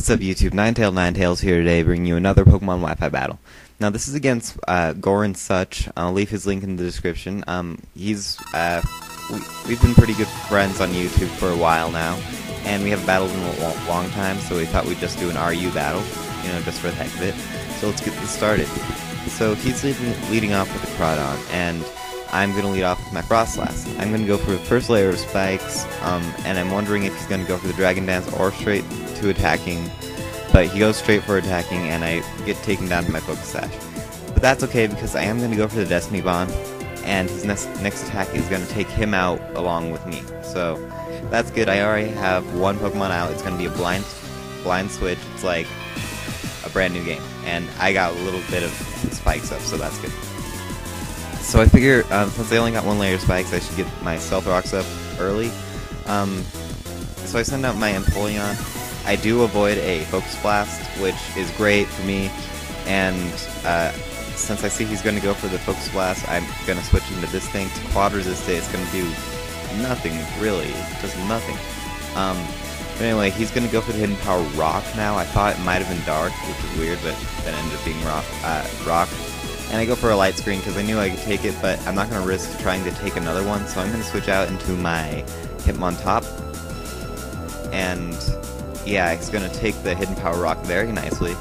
What's up YouTube, Ninetails here today, bringing you another Pokemon Wi-Fi battle. Now this is against GoreandSuch. I'll leave his link in the description. We've been pretty good friends on YouTube for a while now, and we haven't battled in a long time, so we thought we'd just do an RU battle, you know, just for the heck of it. So let's get this started. So he's leading off with the Crawdon, and I'm going to lead off with my Frostlass. I'm going to go for the first layer of spikes, and I'm wondering if he's going to go for the Dragon Dance or straight to attacking, but he goes straight for attacking, and I get taken down to my Focus Sash. But that's okay, because I am going to go for the Destiny Bond, and his next attack is going to take him out along with me. So that's good. I already have one Pokemon out. It's going to be a blind switch. It's like a brand new game, and I got a little bit of spikes up, so that's good. So I figure, since I only got one layer of spikes, I should get my Stealth Rocks up early. So I send out my Empoleon. I do avoid a Focus Blast, which is great for me, and since I see he's going to go for the Focus Blast, I'm going to switch into this thing to Quad Resist it. It's going to do nothing, really, just nothing. But anyway, he's going to go for the Hidden Power Rock now. I thought it might have been Dark, which is weird, but that ended up being Rock. And I go for a Light Screen because I knew I could take it, but I'm not going to risk trying to take another one, so I'm going to switch out into my Hitmontop. And yeah, he's going to take the Hidden Power Rock very nicely,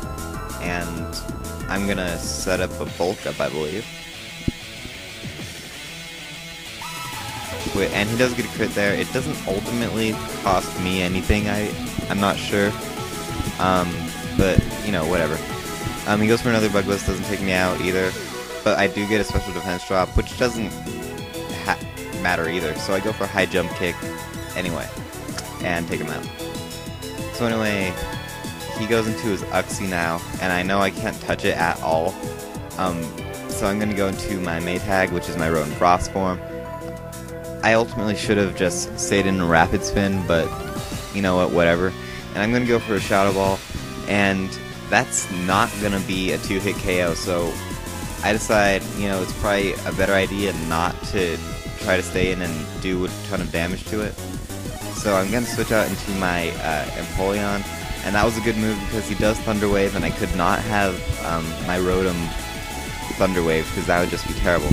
and I'm going to set up a Bulk Up, I believe. And he does get a crit there. It doesn't ultimately cost me anything, I'm not sure, but, you know, whatever. He goes for another Bug Buzz, doesn't take me out either, but I do get a Special Defense drop, which doesn't matter either, so I go for a High Jump Kick anyway, and take him out. So anyway, he goes into his Uxie now, and I know I can't touch it at all, so I'm going to go into my Maytag, which is my Rotom Frost form. I ultimately should have just stayed in a Rapid Spin, but you know what, whatever. And I'm going to go for a Shadow Ball, and that's not going to be a 2-hit KO, so I decide, you know, it's probably a better idea not to try to stay in and do a ton of damage to it. So I'm going to switch out into my Empoleon, and that was a good move because he does Thunder Wave, and I could not have my Rotom Thunder Wave because that would just be terrible.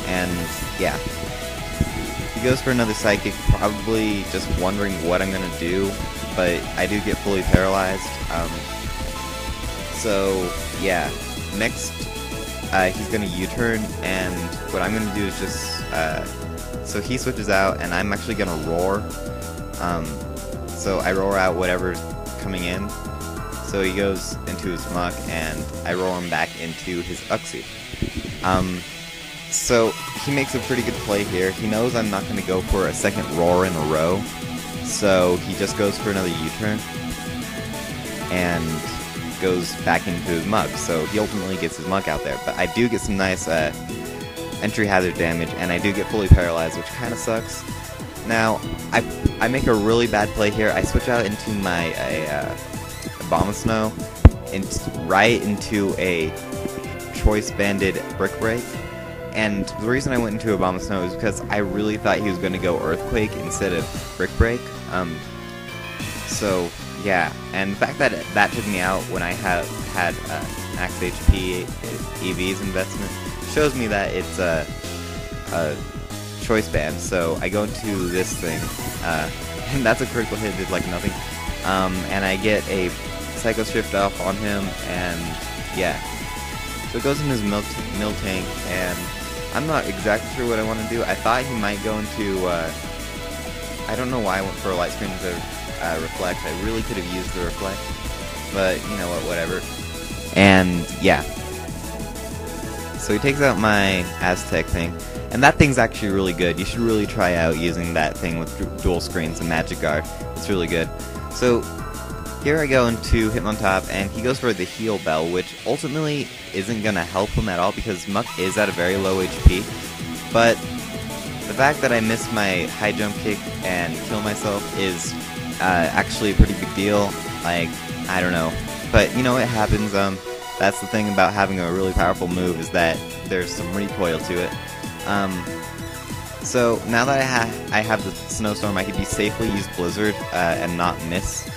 And yeah, he goes for another Psychic, probably just wondering what I'm going to do, but I do get fully paralyzed. So yeah, next he's going to U-turn, and what I'm going to do is just, so he switches out, and I'm actually going to Roar. So I roar out whatever's coming in, so he goes into his Muck, and I roar him back into his Uxie. So he makes a pretty good play here. He knows I'm not going to go for a second Roar in a row, so he just goes for another U-turn, and goes back into his Mug, so he ultimately gets his Mug out there. But I do get some nice entry hazard damage, and I do get fully paralyzed, which kind of sucks. Now, I make a really bad play here. I switch out into my Abomasnow, right into a Choice Banded Brick Break. And the reason I went into Abomasnow is because I really thought he was going to go Earthquake instead of Brick Break. So yeah, and the fact that that took me out when I had max HP EV's investment shows me that it's a Choice Band. So I go into this thing, and that's a critical hit, did like nothing. And I get a Psycho Shift off on him, and yeah. So it goes in his Miltank, and I'm not exactly sure what I want to do. I thought he might go into, I don't know why I went for a Light Screen to Reflect. I really could have used the Reflect, but you know what, whatever. And yeah. So he takes out my Aztec thing, and that thing's actually really good. You should really try out using that thing with dual screens and Magic Guard. It's really good. So here I go into Hitmontop, and he goes for the Heal Bell, which ultimately isn't going to help him at all because Muck is at a very low HP. But the fact that I missed my High Jump Kick and kill myself is actually a pretty big deal. Like, I don't know. But, you know, it happens. That's the thing about having a really powerful move, is that there's some recoil to it. So now that I have the Snowstorm, I could safely use Blizzard and not miss.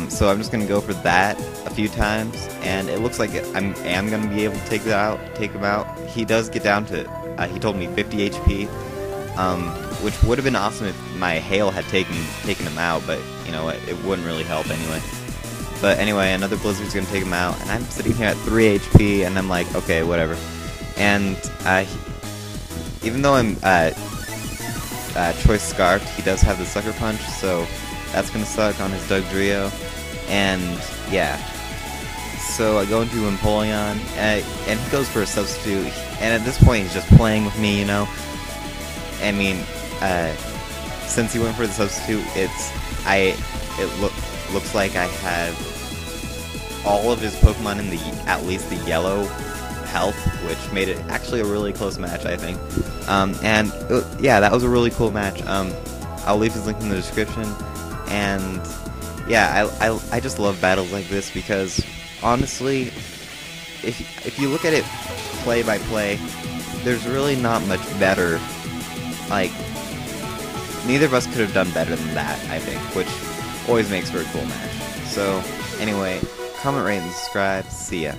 So I'm just gonna go for that a few times, and it looks like I am gonna be able to take him out. He does get down to, he told me 50 HP, which would have been awesome if my hail had taken him out, but you know it wouldn't really help anyway. But anyway, another blizzard's gonna take him out, and I'm sitting here at 3 HP, and I'm like, okay, whatever. And even though I'm choice scarfed, he does have the sucker punch, so that's gonna suck on his Dugtrio. And yeah, so I go into Empoleon, and he goes for a substitute. And at this point, he's just playing with me, you know. I mean, since he went for the substitute, looks like I have all of his Pokemon in at least the yellow health, which made it actually a really close match, I think. And yeah, that was a really cool match. I'll leave his link in the description. And yeah, I just love battles like this because honestly, if you look at it play by play, there's really not much better. Like, neither of us could have done better than that, I think, which always makes for a cool match. So anyway, comment, rate, and subscribe. See ya.